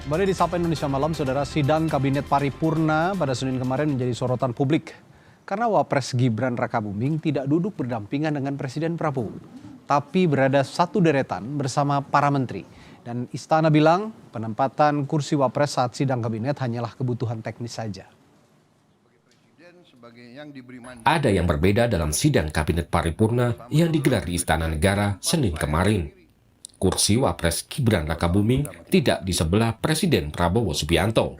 Kembali di Sapa Indonesia Malam, saudara, sidang Kabinet Paripurna pada Senin kemarin menjadi sorotan publik. Karena Wapres Gibran Rakabuming tidak duduk berdampingan dengan Presiden Prabowo, tapi berada satu deretan bersama para menteri. Dan Istana bilang penempatan kursi Wapres saat sidang Kabinet hanyalah kebutuhan teknis saja. Ada yang berbeda dalam sidang Kabinet Paripurna yang digelar di Istana Negara Senin kemarin. Kursi Wapres Gibran Rakabuming tidak di sebelah Presiden Prabowo Subianto.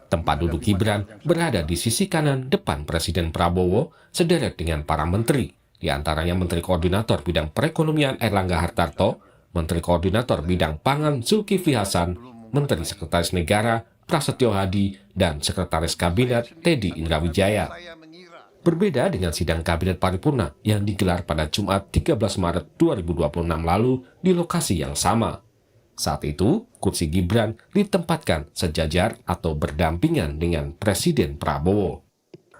Tempat duduk Gibran berada di sisi kanan depan Presiden Prabowo sederet dengan para menteri, di antaranya Menteri Koordinator Bidang Perekonomian Airlangga Hartarto, Menteri Koordinator Bidang Pangan Zulkifli Hasan, Menteri Sekretaris Negara Prasetyo Hadi, dan Sekretaris Kabinet Teddy Indrawijaya. Berbeda dengan sidang Kabinet Paripurna yang digelar pada Jumat 13 Maret 2026 lalu di lokasi yang sama. Saat itu, kursi Gibran ditempatkan sejajar atau berdampingan dengan Presiden Prabowo.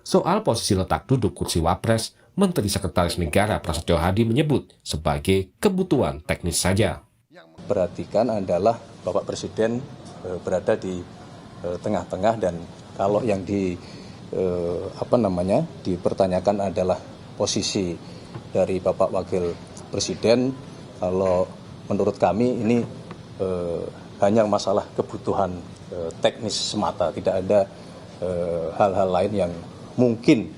Soal posisi letak duduk kursi Wapres, Menteri Sekretaris Negara Prasetyo Hadi menyebut sebagai kebutuhan teknis saja. Perhatikan adalah Bapak Presiden berada di tengah-tengah, dan kalau yang dipertanyakan adalah posisi dari Bapak Wakil Presiden, kalau menurut kami ini hanya masalah kebutuhan teknis semata, tidak ada hal-hal lain yang mungkin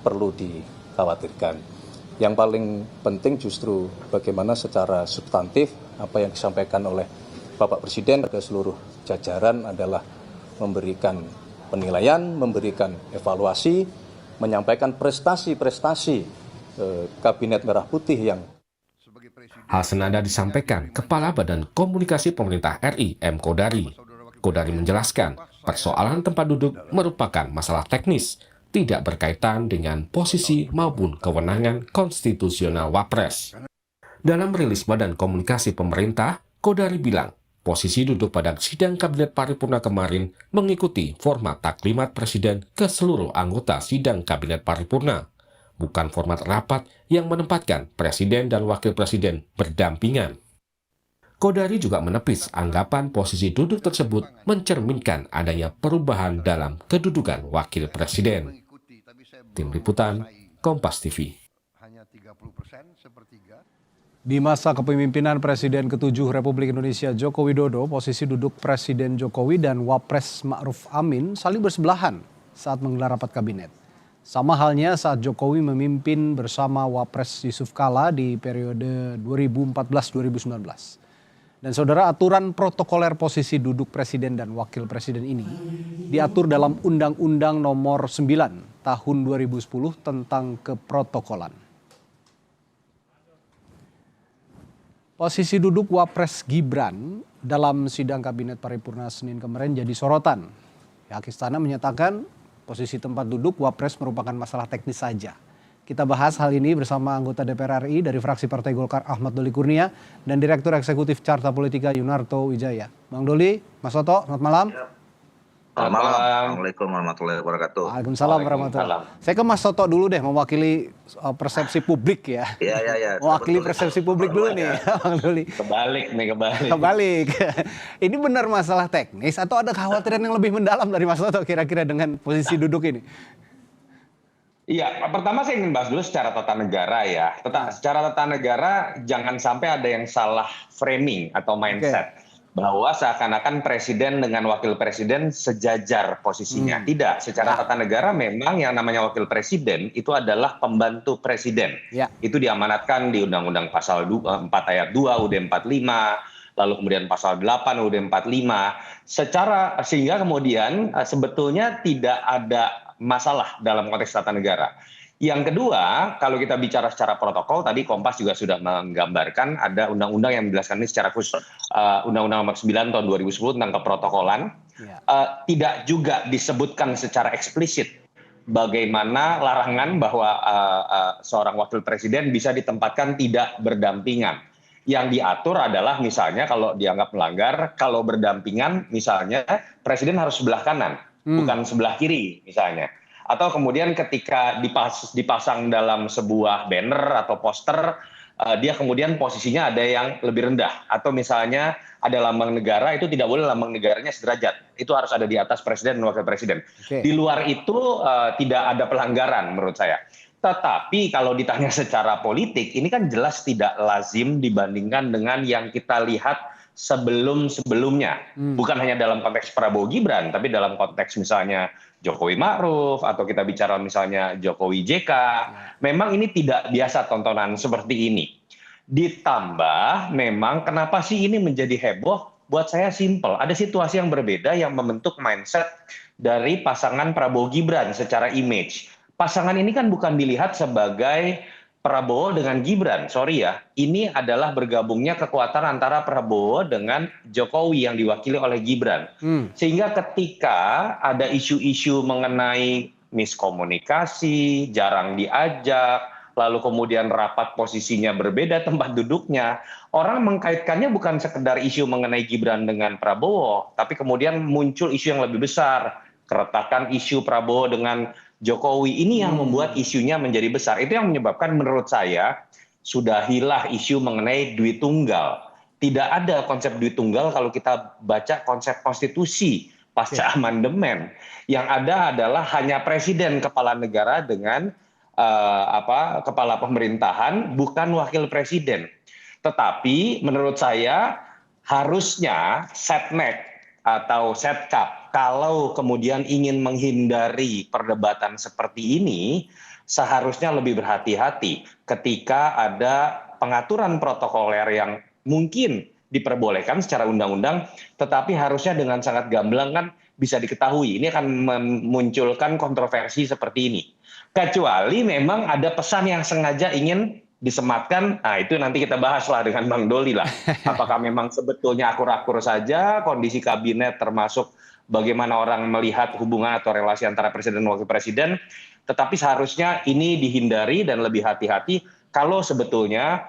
perlu dikhawatirkan. Yang paling penting justru bagaimana secara substantif apa yang disampaikan oleh Bapak Presiden pada seluruh jajaran adalah memberikan penilaian, memberikan evaluasi, menyampaikan prestasi-prestasi Kabinet Merah Putih yang... Hal senada disampaikan Kepala Badan Komunikasi Pemerintah RI M. Kodari. Kodari menjelaskan persoalan tempat duduk merupakan masalah teknis, tidak berkaitan dengan posisi maupun kewenangan konstitusional Wapres. Dalam rilis Badan Komunikasi Pemerintah, Kodari bilang, posisi duduk pada sidang Kabinet Paripurna kemarin mengikuti format taklimat Presiden ke seluruh anggota sidang Kabinet Paripurna, bukan format rapat yang menempatkan Presiden dan Wakil Presiden berdampingan. Kodari juga menepis anggapan posisi duduk tersebut mencerminkan adanya perubahan dalam kedudukan Wakil Presiden. Tim Liputan, Kompas TV. Di masa kepemimpinan Presiden ke-7 Republik Indonesia Joko Widodo, posisi duduk Presiden Jokowi dan Wapres Ma'ruf Amin saling bersebelahan saat menggelar rapat kabinet. Sama halnya saat Jokowi memimpin bersama Wapres Yusuf Kala di periode 2014-2019. Dan saudara, aturan protokoler posisi duduk Presiden dan Wakil Presiden ini diatur dalam Undang-Undang Nomor 9 Tahun 2010 tentang keprotokolan. Posisi duduk Wapres Gibran dalam sidang Kabinet Paripurna Senin kemarin jadi sorotan. Pihak Istana menyatakan posisi tempat duduk Wapres merupakan masalah teknis saja. Kita bahas hal ini bersama anggota DPR RI dari fraksi Partai Golkar Ahmad Doli Kurnia dan Direktur Eksekutif Carta Politika Yunarto Wijaya. Bang Doli, Mas Soto, selamat malam. Selamat malam. Assalamualaikum warahmatullahi wabarakatuh. Waalaikumsalam warahmatullahi wabarakatuh. Saya ke Mas Soto dulu deh, mewakili persepsi publik ya. Iya. Mewakili persepsi publik dulu nih, Bang Doli. Kebalik. Ini benar masalah teknis atau ada kekhawatiran yang lebih mendalam dari Mas Soto kira-kira dengan posisi duduk ini? Iya, pertama saya ingin bahas dulu secara tata negara ya. Secara tata negara jangan sampai ada yang salah framing atau mindset. Bahwa seakan-akan presiden dengan wakil presiden sejajar posisinya. Tidak, secara tata negara memang yang namanya wakil presiden itu adalah pembantu presiden. Ya. Itu diamanatkan di Undang-Undang Pasal 4 Ayat 2 UUD 45, lalu kemudian Pasal 8 UUD 45. Sehingga kemudian sebetulnya tidak ada masalah dalam konteks tata negara. Yang kedua, kalau kita bicara secara protokol, tadi Kompas juga sudah menggambarkan ada undang-undang yang menjelaskan ini secara khusus. Undang-Undang Nomor 9 Tahun 2010 tentang keprotokolan. Tidak juga disebutkan secara eksplisit bagaimana larangan bahwa seorang wakil presiden bisa ditempatkan tidak berdampingan. Yang diatur adalah misalnya kalau dianggap melanggar, kalau berdampingan misalnya presiden harus sebelah kanan, bukan sebelah kiri misalnya. Atau kemudian ketika dipasang dalam sebuah banner atau poster dia kemudian posisinya ada yang lebih rendah, atau misalnya ada lambang negara, itu tidak boleh lambang negaranya sederajat, itu harus ada di atas presiden dan wakil presiden. Oke. Di luar itu tidak ada pelanggaran menurut saya. Tetapi kalau ditanya secara politik, ini kan jelas tidak lazim dibandingkan dengan yang kita lihat sebelum-sebelumnya. Bukan hanya dalam konteks Prabowo Gibran, tapi dalam konteks misalnya Jokowi Ma'ruf, atau kita bicara misalnya Jokowi JK. Memang ini tidak biasa tontonan seperti ini. Ditambah memang kenapa sih ini menjadi heboh? Buat saya simple, ada situasi yang berbeda yang membentuk mindset dari pasangan Prabowo Gibran secara image. Pasangan ini kan bukan dilihat sebagai Prabowo dengan Gibran, sorry ya, ini adalah bergabungnya kekuatan antara Prabowo dengan Jokowi yang diwakili oleh Gibran. Sehingga ketika ada isu-isu mengenai miskomunikasi, jarang diajak, lalu kemudian rapat posisinya berbeda tempat duduknya, orang mengkaitkannya bukan sekedar isu mengenai Gibran dengan Prabowo, tapi kemudian muncul isu yang lebih besar, keretakan isu Prabowo dengan Jokowi, ini yang membuat isunya menjadi besar. Itu yang menyebabkan menurut saya sudahilah isu mengenai duit tunggal. Tidak ada konsep duit tunggal kalau kita baca konsep konstitusi pasca amandemen. Yang ada adalah hanya presiden kepala negara dengan kepala pemerintahan, bukan wakil presiden. Tetapi menurut saya harusnya setnek atau setkap, kalau kemudian ingin menghindari perdebatan seperti ini, seharusnya lebih berhati-hati ketika ada pengaturan protokoler yang mungkin diperbolehkan secara undang-undang, tetapi harusnya dengan sangat gamblang kan bisa diketahui. Ini akan memunculkan kontroversi seperti ini. Kecuali memang ada pesan yang sengaja ingin disematkan, nah itu nanti kita bahas lah dengan Bang Doli lah. Apakah memang sebetulnya akur-akur saja kondisi kabinet, termasuk bagaimana orang melihat hubungan atau relasi antara presiden dan wakil presiden, tetapi seharusnya ini dihindari dan lebih hati-hati kalau sebetulnya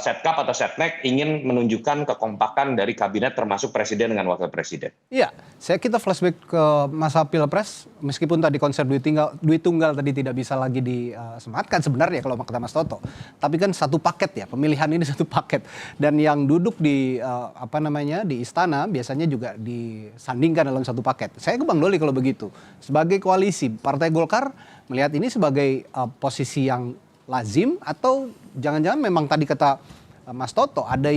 setkap atau setnek ingin menunjukkan kekompakan dari kabinet termasuk presiden dengan wakil presiden. Iya, kita flashback ke masa Pilpres, meskipun tadi konsep duit tunggal tadi tidak bisa lagi disematkan sebenarnya kalau kata Mas Toto. Tapi kan satu paket ya, pemilihan ini satu paket. Dan yang duduk di di istana biasanya juga disandingkan dalam satu paket. Saya ke Bang Doli kalau begitu. Sebagai koalisi, Partai Golkar melihat ini sebagai posisi yang lazim, atau jangan-jangan memang tadi kata Mas Toto ada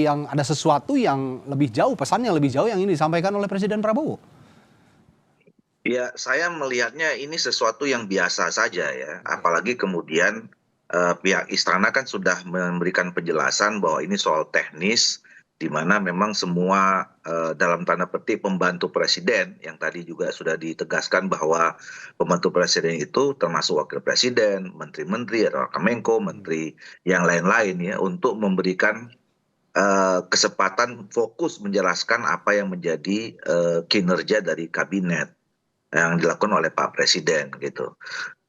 sesuatu yang lebih jauh, pesannya lebih jauh yang ini disampaikan oleh Presiden Prabowo? Ya, saya melihatnya ini sesuatu yang biasa saja ya. Apalagi kemudian pihak istana kan sudah memberikan penjelasan bahwa ini soal teknis, di mana memang semua dalam tanda petik pembantu presiden, yang tadi juga sudah ditegaskan bahwa pembantu presiden itu termasuk wakil presiden, menteri-menteri atau Kemenko, menteri yang lain-lain ya, untuk memberikan kesempatan fokus menjelaskan apa yang menjadi kinerja dari kabinet yang dilakukan oleh Pak Presiden gitu.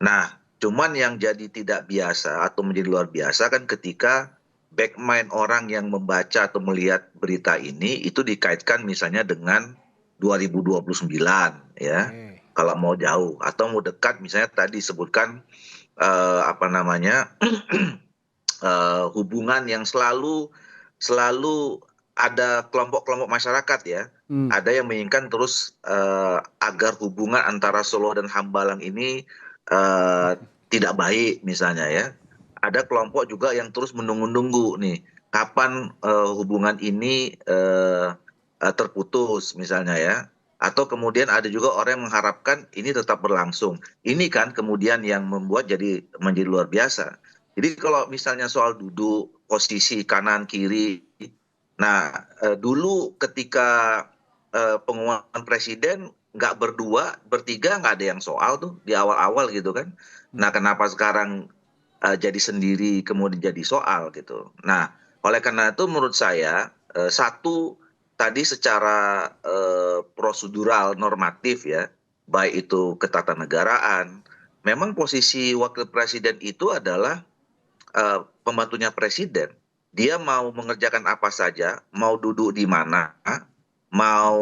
Nah, cuman yang jadi tidak biasa atau menjadi luar biasa kan ketika backmind orang yang membaca atau melihat berita ini itu dikaitkan misalnya dengan 2029 ya. Kalau mau jauh atau mau dekat, misalnya tadi disebutkan hubungan yang selalu ada kelompok-kelompok masyarakat ya. Ada yang menginginkan terus agar hubungan antara Solo dan Hambalang ini tidak baik misalnya ya. Ada kelompok juga yang terus menunggu-nunggu nih kapan hubungan ini terputus misalnya ya. Atau kemudian ada juga orang yang mengharapkan ini tetap berlangsung. Ini kan kemudian yang membuat menjadi luar biasa. Jadi kalau misalnya soal duduk posisi kanan kiri, nah dulu ketika pengumuman presiden nggak berdua, bertiga nggak ada yang soal tuh di awal-awal gitu kan. Nah kenapa sekarang jadi sendiri kemudian jadi soal gitu. Nah oleh karena itu menurut saya satu tadi secara prosedural normatif ya, baik itu ketatanegaraan, memang posisi wakil presiden itu adalah pembantunya presiden. Dia mau mengerjakan apa saja, mau duduk di mana, mau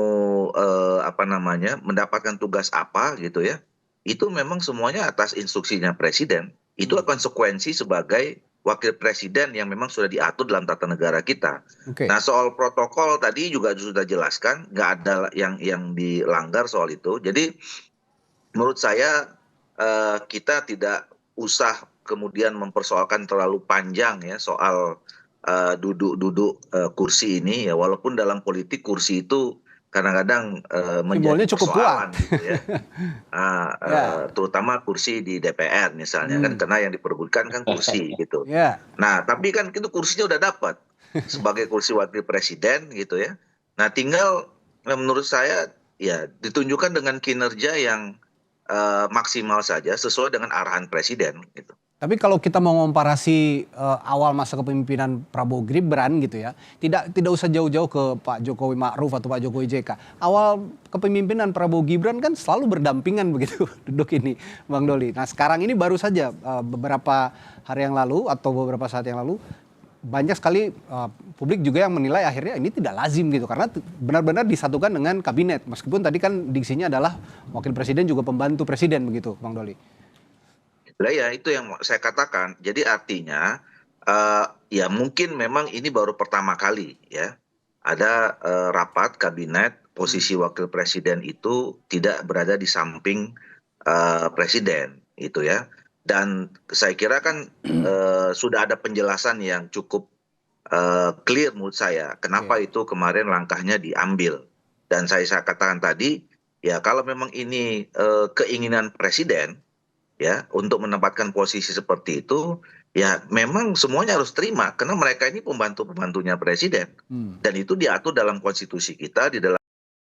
mendapatkan tugas apa gitu ya, itu memang semuanya atas instruksinya presiden. Itulah konsekuensi sebagai wakil presiden yang memang sudah diatur dalam tata negara kita. Oke. Nah, soal protokol tadi juga sudah jelaskan, nggak ada yang dilanggar soal itu. Jadi menurut saya kita tidak usah kemudian mempersoalkan terlalu panjang ya soal duduk kursi ini ya, walaupun dalam politik kursi itu kadang-kadang menjadi Simbolnya cukup persoalan kuat. gitu ya. Ya. Terutama kursi di DPR misalnya kan, karena yang diperebutkan kan kursi gitu. Ya. Nah, tapi kan itu kursinya udah dapat sebagai kursi wakil presiden gitu ya. Nah, tinggal menurut saya ya ditunjukkan dengan kinerja yang maksimal saja sesuai dengan arahan presiden gitu. Tapi kalau kita mau komparasi awal masa kepemimpinan Prabowo Gibran gitu ya, tidak usah jauh-jauh ke Pak Jokowi Ma'ruf atau Pak Jokowi JK. Awal kepemimpinan Prabowo Gibran kan selalu berdampingan begitu duduk ini, Bang Doli. Nah sekarang ini baru saja beberapa hari yang lalu atau beberapa saat yang lalu banyak sekali publik juga yang menilai akhirnya ini tidak lazim gitu karena benar-benar disatukan dengan kabinet. Meskipun tadi kan diksinya adalah wakil presiden juga pembantu presiden begitu, Bang Doli. Lah ya itu yang saya katakan. Jadi artinya ya mungkin memang ini baru pertama kali ya ada rapat kabinet posisi wakil presiden itu tidak berada di samping presiden itu ya. Dan saya kira kan sudah ada penjelasan yang cukup clear menurut saya kenapa itu kemarin langkahnya diambil. Dan saya katakan tadi ya kalau memang ini keinginan presiden ya untuk menempatkan posisi seperti itu ya memang semuanya harus terima karena mereka ini pembantunya presiden dan itu diatur dalam konstitusi kita di dalam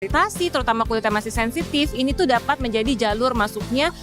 terutama kulit yang masih sensitif ini tuh dapat menjadi jalur masuknya